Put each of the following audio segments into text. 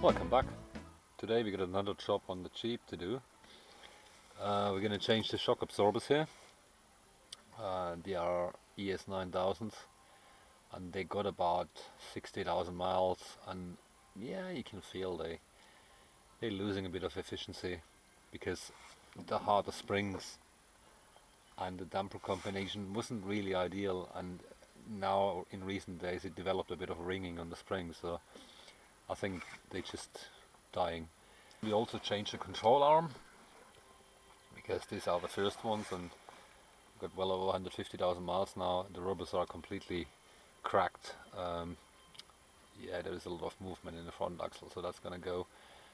Welcome back. Today we got another job on the Jeep to do. We're going to change the shock absorbers here. They are ES 9000s and they got about 60,000 miles, and yeah, you can feel they're losing a bit of efficiency because the harder springs and the damper combination wasn't really ideal, and now in recent days it developed a bit of ringing on the springs, so I think they're just dying. We also changed the control arm because these are the first ones and got well over 150,000 miles now. The rubbers are completely cracked. Yeah, there is a lot of movement in the front axle, so that's gonna go.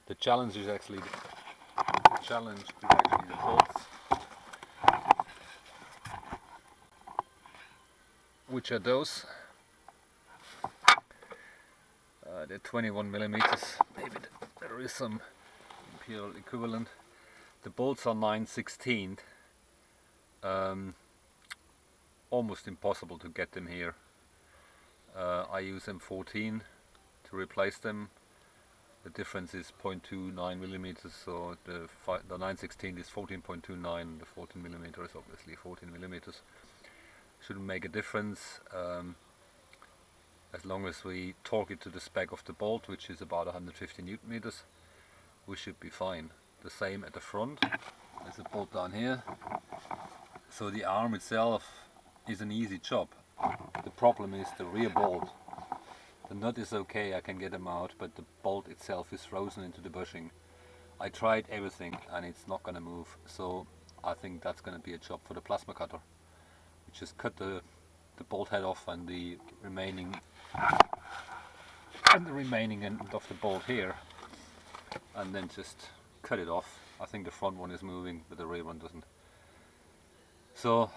The challenge is actually the bolts, which are those. They're 21 millimeters. Maybe there is some imperial equivalent. The bolts are 9/16. Almost impossible to get them here. I use M14 to replace them. The difference is 0.29 millimeters, so the 9/16 is 14.29. The 14 millimeter is obviously 14 millimeters. Shouldn't make a difference. As long as we torque it to the spec of the bolt, which is about 150 Newton meters, we should be fine. The same at the front. There's a bolt down here. So the arm itself is an easy job. The problem is the rear bolt. The nut is okay, I can get them out, but the bolt itself is frozen into the bushing. I tried everything and it's not going to move, so I think that's going to be a job for the plasma cutter. We just cut the bolt head off and the remaining end of the bolt here, and then just cut it off. I think the front one is moving, but the rear one doesn't. So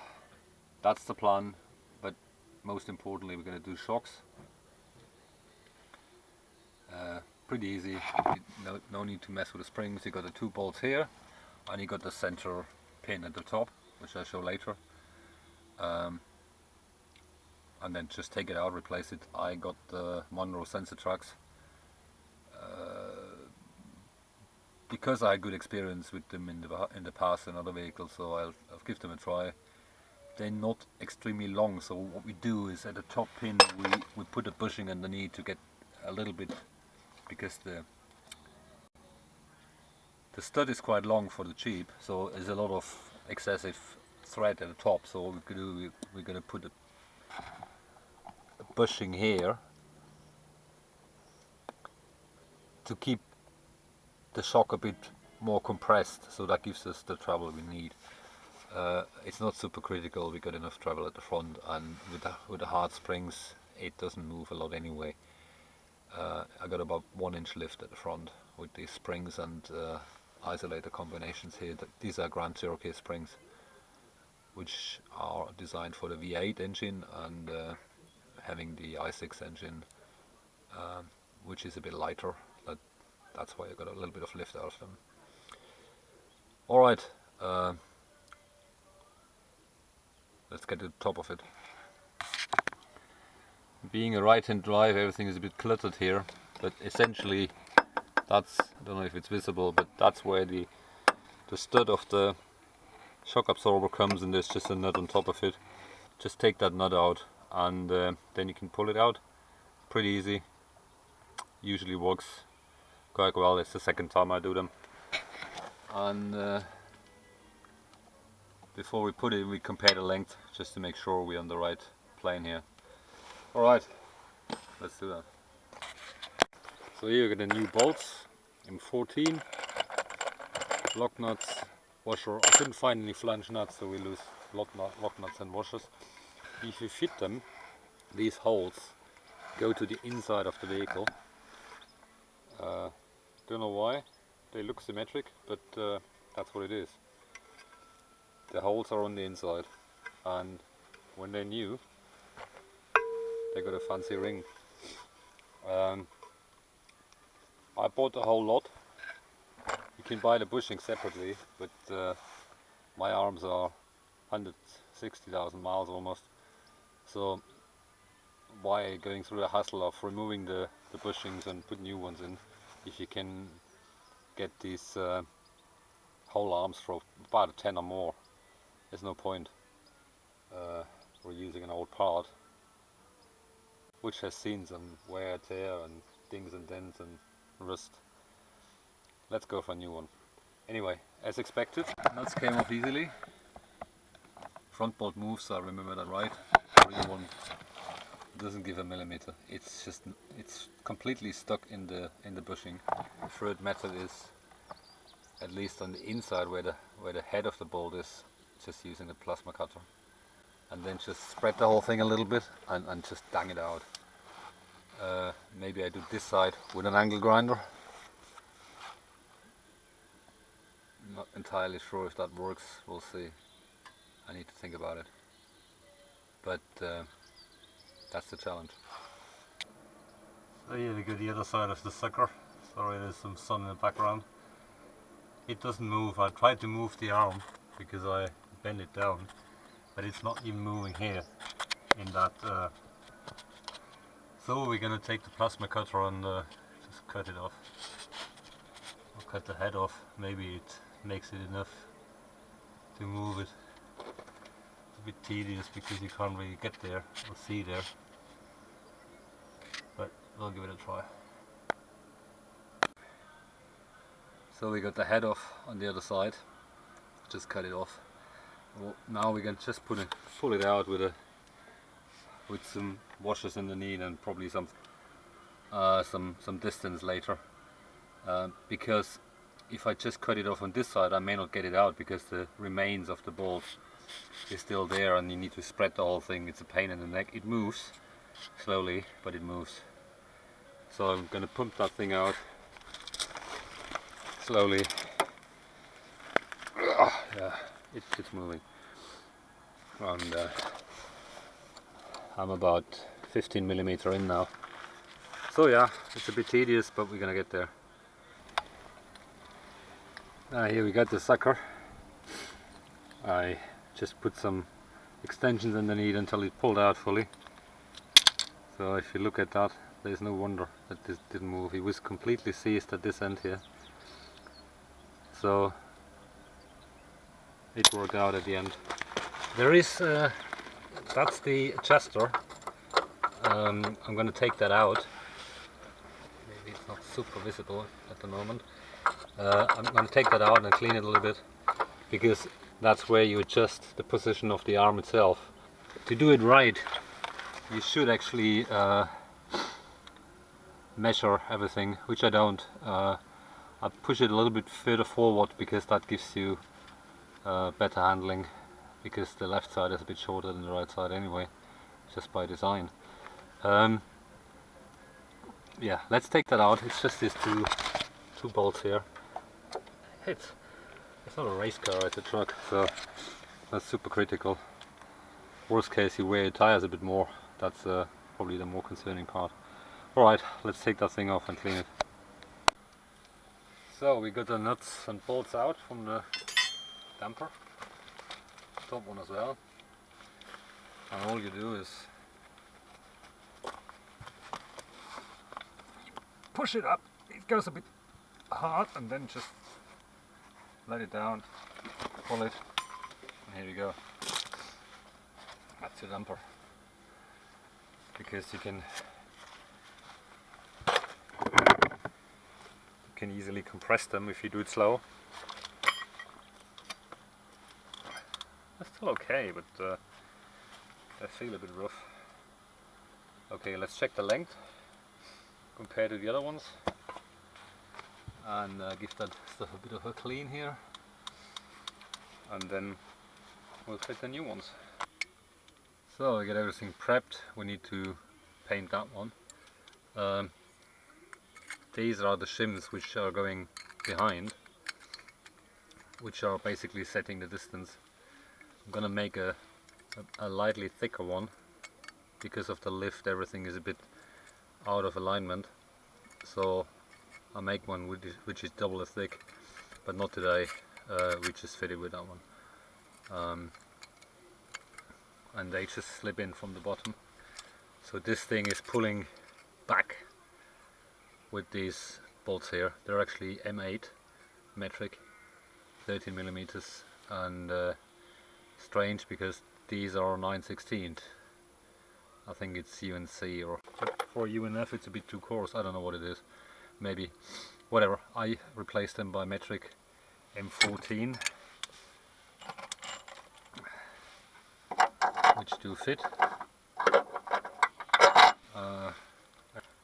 that's the plan, but most importantly we're going to do shocks. Pretty easy, no need to mess with the springs. You got the two bolts here and you got the center pin at the top, which I'll show later. And then just take it out, replace it. I got the Monroe sensor tracks because I had good experience with them in the past in other vehicles, so I'll give them a try. They're not extremely long, so what we do is at the top pin we put a bushing underneath to get a little bit, because the stud is quite long for the Jeep, so there's a lot of excessive thread at the top. So what we could do, we're going to put a bushing here to keep the shock a bit more compressed, so that gives us the travel we need. It's not super critical, we got enough travel at the front, and with the hard springs it doesn't move a lot anyway. I got about 1 inch lift at the front with these springs and isolator combinations here. These are Grand Cherokee springs, which are designed for the V8 engine and having the i6 engine, which is a bit lighter. That's why I got a little bit of lift out of them. Alright, let's get to the top of it. Being a right-hand drive, everything is a bit cluttered here, but essentially that's, I don't know if it's visible, but that's where the stud of the shock absorber comes, and there's just a nut on top of it. Just take that nut out and then you can pull it out. Pretty easy, usually works quite well. It's the second time I do them. And before we put it, we compare the length just to make sure we're on the right plane here. Alright, let's do that. So here you get the new bolts in 14, lock nuts, washer. I couldn't find any flange nuts, so we lose lock nuts and washers. If you fit them, these holes go to the inside of the vehicle. Don't know why, they look symmetric, but that's what it is. The holes are on the inside, and when they're new, they got a fancy ring. I bought the whole lot. You can buy the bushing separately, but my arms are 160,000 miles almost, so why going through the hassle of removing the bushings and put new ones in? if you can get these whole arms for about a 10 or more, there's no point. We're using an old part which has seen some wear, tear and dings and dents and rust. Let's go for a new one. Anyway, as expected, nuts came off easily. Front bolt moves, so I remember that right. The rear one doesn't give a millimeter. It's completely stuck in the bushing. The third method is, at least on the inside where the head of the bolt is, just using a plasma cutter, and then just spread the whole thing a little bit and just dang it out. Maybe I do this side with an angle grinder. Not entirely sure if that works, we'll see. I need to think about it. But that's the challenge. So here we go, the other side of the sucker. Sorry, there's some sun in the background. It doesn't move. I tried to move the arm because I bend it down, but it's not even moving here in that. So we're gonna take the plasma cutter and just cut it off. Or cut the head off. Maybe it makes it enough to move it. It's a bit tedious because you can't really get there or see there. But we'll give it a try. So we got the head off on the other side. Just cut it off. Well, now we can just pull it out with some washers underneath and probably some distance later. Because if I just cut it off on this side, I may not get it out because the remains of the bolt is still there, and you need to spread the whole thing. It's a pain in the neck. It moves slowly, but it moves. So I'm gonna pump that thing out slowly. Yeah, it's moving. And I'm about 15 millimeter in now. So yeah, it's a bit tedious, but we're gonna get there. Here we got the sucker. I just put some extensions underneath until it pulled out fully. So if you look at that, there's no wonder that this didn't move. It was completely seized at this end here. So it worked out at the end. There is, that's the adjuster. I'm going to take that out. Maybe it's not super visible at the moment. I'm going to take that out and clean it a little bit, because that's where you adjust the position of the arm itself. To do it right, you should actually measure everything, which I don't. I push it a little bit further forward because that gives you better handling, because the left side is a bit shorter than the right side anyway, just by design. Yeah, let's take that out. It's just these two bolts here. It's not a race car, it's a truck, so that's super critical. Worst case, you wear your tires a bit more. That's probably the more concerning part. Alright, let's take that thing off and clean it. So we got the nuts and bolts out from the damper, top one as well, and all you do is push it up. It goes a bit hard, and then just let it down, pull it, and here we go. That's your damper, because you can easily compress them if you do it slow. They're still okay, but they feel a bit rough. Okay, let's check the length compared to the other ones, and give that stuff a bit of a clean here, and then we'll fit the new ones. So I get everything prepped. We need to paint that one. These are the shims which are going behind, which are basically setting the distance. I'm gonna make a lightly thicker one. Because of the lift, everything is a bit out of alignment, so I'll make one which is double as thick, but not today. We just fitted with that one, and they just slip in from the bottom. So this thing is pulling back with these bolts here. They're actually M8 metric, 13 millimeters, and strange because these are 9/16. I think it's UNC, or for UNF it's a bit too coarse. I don't know what it is. Maybe, whatever. I replaced them by metric M14, which do fit.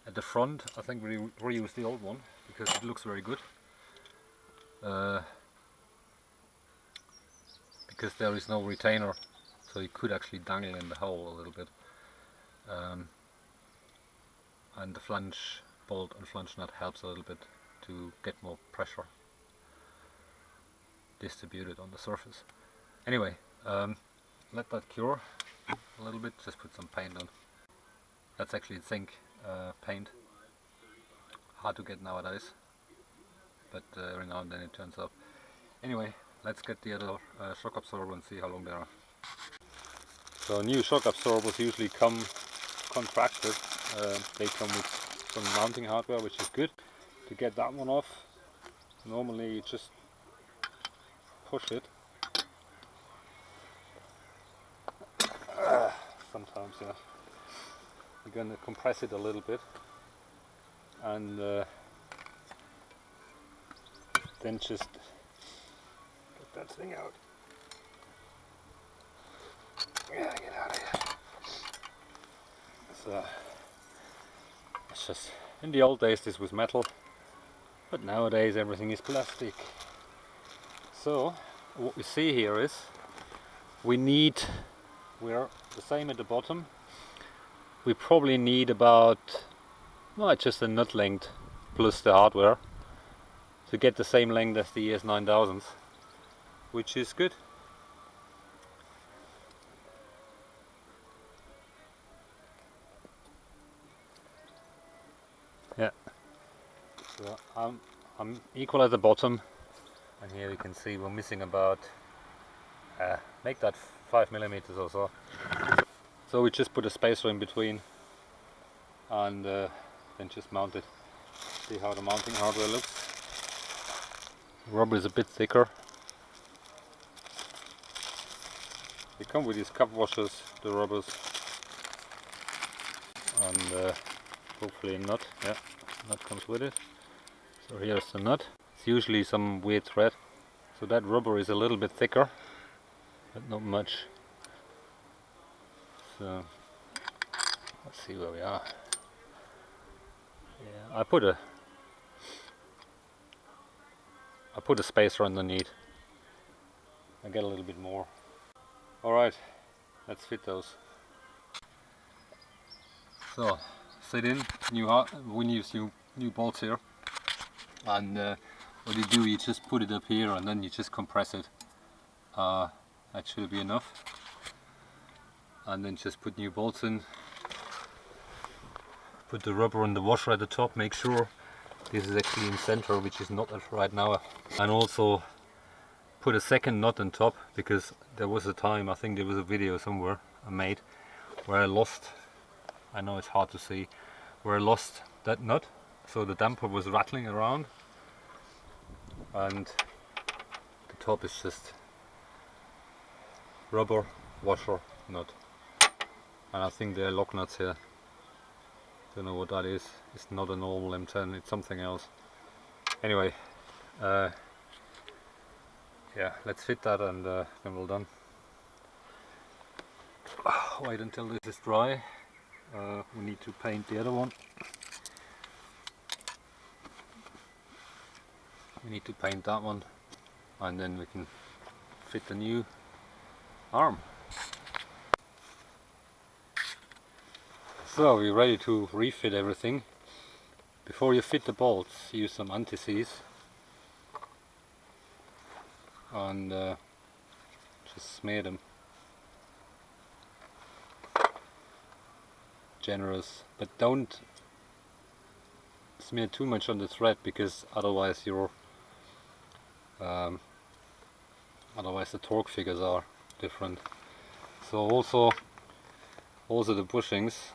At the front, I think we reused the old one because it looks very good. Because there is no retainer, so you could actually dangle in the hole a little bit. And the flange bolt and flange nut helps a little bit to get more pressure distributed on the surface. Anyway, let that cure a little bit, just put some paint on. That's actually zinc paint, hard to get nowadays, but every now and then it turns up. Anyway, let's get the other shock absorber and see how long they are. So new shock absorbers usually come contracted. They come with some mounting hardware, which is good. To get that one off, normally you just push it. Sometimes, yeah. You're going to compress it a little bit, and then just get that thing out. Yeah, get out of here. So it's just, in the old days this was metal, but nowadays everything is plastic. So what we see here is we're the same at the bottom. We probably need about, well, just a nut length plus the hardware to get the same length as the ES9000s, which is good. Yeah. So I'm equal at the bottom, and here you can see we're missing about make that 5 millimeters or so. So we just put a spacer in between and then just mount it. See how the mounting hardware looks. The rubber is a bit thicker. They come with these cup washers, the rubbers, and hopefully a nut. Yeah, nut comes with it. So here's the nut. It's usually some weird thread. So that rubber is a little bit thicker, but not much. So let's see where we are. Yeah, I put a spacer underneath. I get a little bit more. Alright, let's fit those. So, sit in, we use new bolts here, and what you do, you just put it up here and then you just compress it. That should be enough. And then just put new bolts in. Put the rubber and the washer at the top, make sure this is actually in center, which is not right now. And also put a second nut on top, because there was a time, I think there was a video somewhere I made, where I lost, I know it's hard to see, where I lost that nut. So the damper was rattling around, and the top is just rubber, washer, nut. And I think there are lock nuts here. Don't know what that is. It's not a normal M10, it's something else. Anyway, yeah, let's fit that, and then we're done. Wait until this is dry. We need to paint the other one. We need to paint that one, and then we can fit the new arm. So we're ready to refit everything. Before you fit the bolts, use some anti-seize and just smear them. Generous, but don't smear too much on the thread, because otherwise otherwise the torque figures are different. So also the bushings,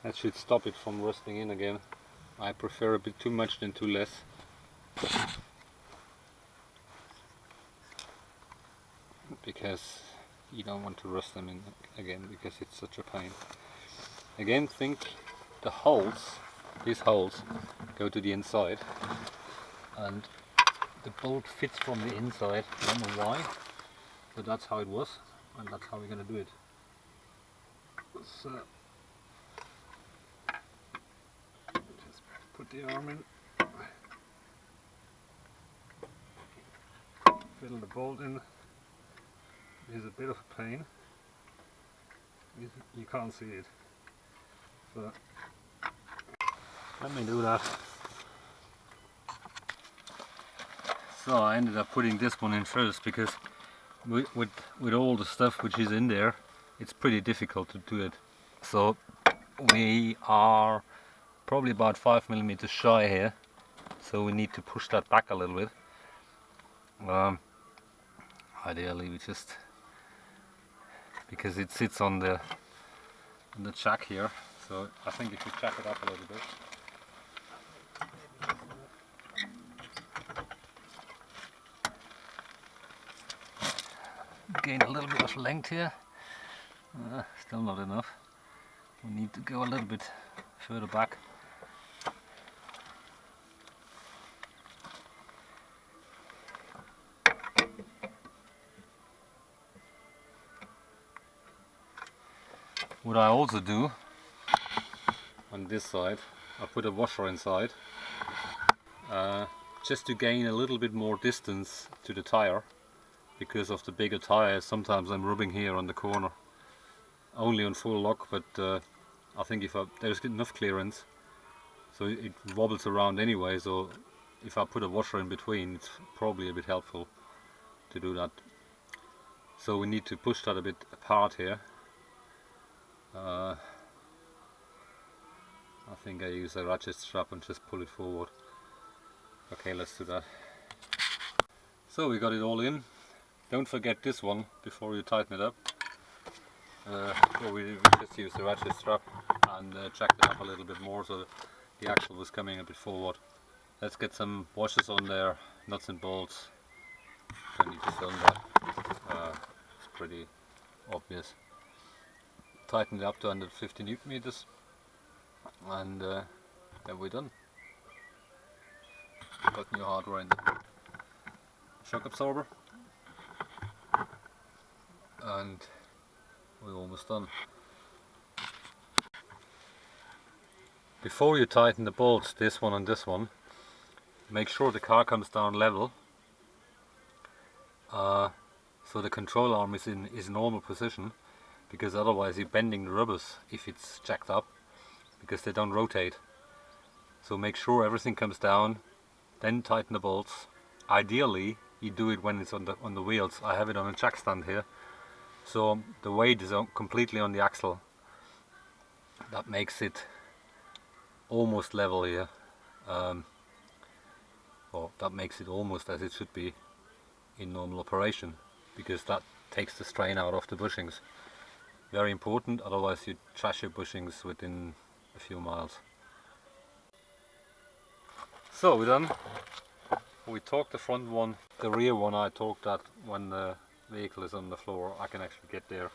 That should stop it from rusting in again. I prefer a bit too much than too less. Because you don't want to rust them in again, because it's such a pain. Again, think the holes, these holes, go to the inside, and the bolt fits from the inside. I don't know why, but that's how it was, and that's how we're going to do it. So, just put the arm in, fiddle the bolt in. It's a bit of a pain. You can't see it. So let me do that. So I ended up putting this one in first because with all the stuff which is in there, it's pretty difficult to do it. So we are probably about 5 millimeters shy here, so we need to push that back a little bit. Ideally we just, because it sits on the jack here, so I think if you jack it up a little bit. Gain a little bit of length here, still not enough. We need to go a little bit further back. What I also do on this side, I put a washer inside, just to gain a little bit more distance to the tire. Because of the bigger tires, sometimes I'm rubbing here on the corner, only on full lock, but I think if there's enough clearance, so it wobbles around anyway, so if I put a washer in between, it's probably a bit helpful to do that. So we need to push that a bit apart here. I think I use a ratchet strap and just pull it forward. Okay, let's do that. So we got it all in. Don't forget this one before you tighten it up. We just used the ratchet strap and jacked it up a little bit more so the axle was coming a bit forward. Let's get some washers on there, nuts and bolts. Don't need to film that. It's pretty obvious. Tighten it up to 150 Newton meters, and then we're done. Got new hardware in the shock absorber, and we're almost done. Before you tighten the bolts, this one and this one, make sure the car comes down level, so the control arm is in normal position, because otherwise you're bending the rubbers if it's jacked up, because they don't rotate. So make sure everything comes down, then tighten the bolts. Ideally you do it when it's on the wheels. I have it on a jack stand here, so the weight is completely on the axle. That makes it almost level here, or that makes it almost as it should be in normal operation, because that takes the strain out of the bushings. Very important, otherwise you trash your bushings within a few miles. So we're done. We torqued the front one. The rear one I torqued that when the vehicle is on the floor. I can actually get there.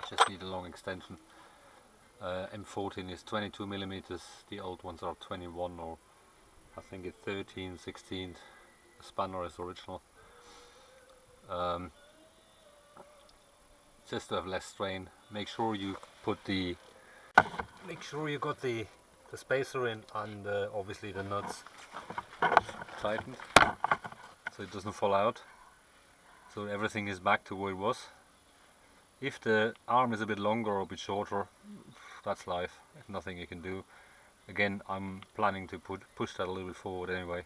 Just need a long extension. M14 is 22 millimeters. The old ones are 21, or I think it's 13, 16. The spanner is original. Just to have less strain. Make sure you got the spacer in, and obviously the nuts tightened so it doesn't fall out, so everything is back to where it was. If the arm is a bit longer or a bit shorter, that's life. There's nothing you can do. Again, I'm planning to push that a little bit forward anyway.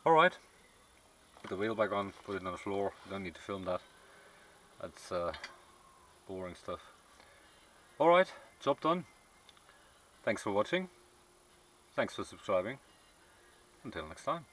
Alright, put the wheel back on, put it on the floor. Don't need to film that. That's boring stuff. Alright, job done. Thanks for watching. Thanks for subscribing. Until next time.